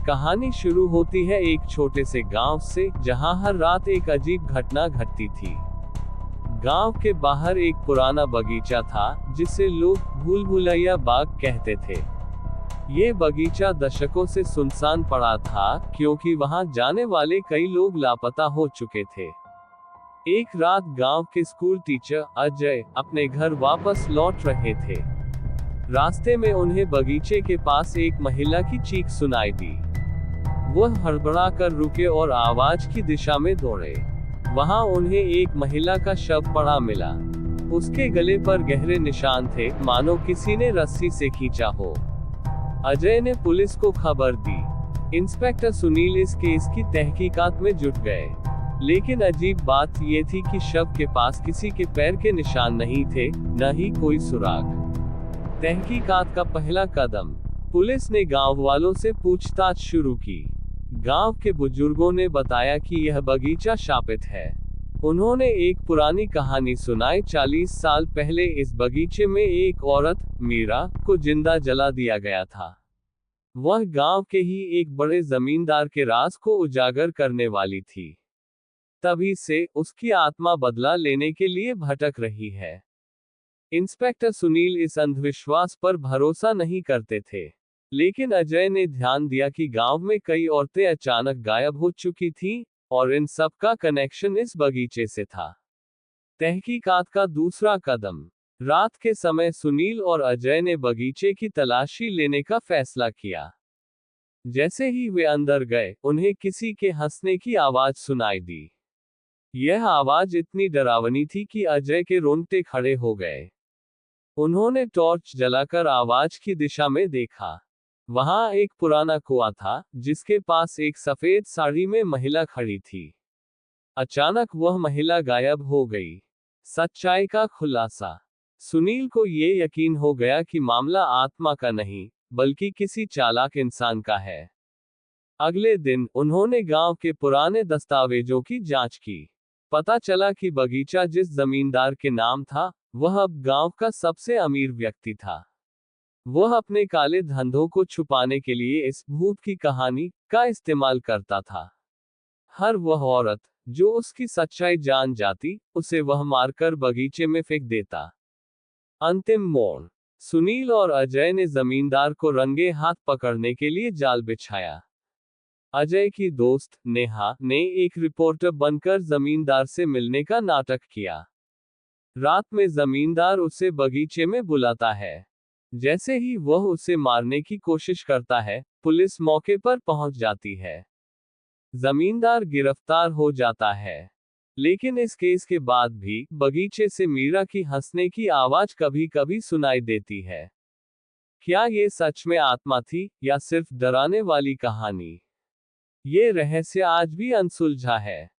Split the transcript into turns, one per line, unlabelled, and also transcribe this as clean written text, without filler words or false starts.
कहानी शुरू होती है एक छोटे से गांव से, जहां हर रात एक अजीब घटना घटती थी। गांव के बाहर एक पुराना बगीचा था, जिसे लोग भूल भुलैया बाग कहते थे। ये बगीचा दशकों से सुनसान पड़ा था, क्योंकि वहां जाने वाले कई लोग लापता हो चुके थे। एक रात गांव के स्कूल टीचर अजय अपने घर वापस लौट रहे थे। रास्ते में उन्हें बगीचे के पास एक महिला की चीख सुनाई दी। वह हड़बड़ा कर रुके और आवाज की दिशा में दौड़े। वहां उन्हें एक महिला का शव पड़ा मिला। उसके गले पर गहरे निशान थे, मानो किसी ने रस्सी से खींचा हो। अजय ने पुलिस को खबर दी। इंस्पेक्टर सुनील इस केस की तहकीकात में जुट गए। लेकिन अजीब बात यह थी कि शव के पास किसी के पैर के निशान नहीं थे, न ही कोई सुराग। तहकीकात का पहला कदम। पुलिस ने गांव वालों से पूछताछ शुरू की। गांव के बुजुर्गों ने बताया कि यह बगीचा शापित है। उन्होंने एक पुरानी कहानी सुनाई। 40 साल पहले इस बगीचे में एक औरत, मीरा, को जिंदा जला दिया गया था। वह गांव के ही एक बड़े जमींदार के राज को उजागर करने वाली थी। तभी से उसकी आत्मा बदला लेने के लिए भटक रही है। इंस्पेक्टर सुनील इस अंधविश्वास पर भरोसा नहीं करते थे। लेकिन अजय ने ध्यान दिया कि गांव में कई औरतें अचानक गायब हो चुकी थीं, और इन सब का कनेक्शन इस बगीचे से था। तहकीकात का दूसरा कदम। रात के समय सुनील और अजय ने बगीचे की तलाशी लेने का फैसला किया। जैसे ही वे अंदर गए, उन्हें किसी के हंसने की आवाज सुनाई दी। यह आवाज इतनी डरावनी थी कि अजय के रोंगटे खड़े हो गए। उन्होंने टॉर्च जलाकर आवाज की दिशा में देखा। वहां एक पुराना कुआं था, जिसके पास एक सफेद साड़ी में महिला खड़ी थी। अचानक वह महिला गायब हो गई। सच्चाई का खुलासा। सुनील को ये यकीन हो गया कि मामला आत्मा का नहीं, बल्कि किसी चालाक इंसान का है। अगले दिन उन्होंने गांव के पुराने दस्तावेजों की जांच की। पता चला कि बगीचा जिस जमींदार के नाम था, वह अब गांव का सबसे अमीर व्यक्ति था। वह अपने काले धंधों को छुपाने के लिए इस भूत की कहानी का इस्तेमाल करता था। हर वह औरत जो उसकी सच्चाई जान जाती, उसे वह मारकर बगीचे में फेंक देता। अंतिम मोड़। सुनील और अजय ने जमींदार को रंगे हाथ पकड़ने के लिए जाल बिछाया। अजय की दोस्त नेहा ने एक रिपोर्टर बनकर जमींदार से मिलने का नाटक किया। रात में जमींदार उसे बगीचे में बुलाता है। जैसे ही वह उसे मारने की कोशिश करता है, पुलिस मौके पर पहुंच जाती है। जमींदार गिरफ्तार हो जाता है। लेकिन इस केस के बाद भी बगीचे से मीरा की हंसने की आवाज कभी कभी सुनाई देती है। क्या ये सच में आत्मा थी, या सिर्फ डराने वाली कहानी? ये रहस्य आज भी अनसुलझा है।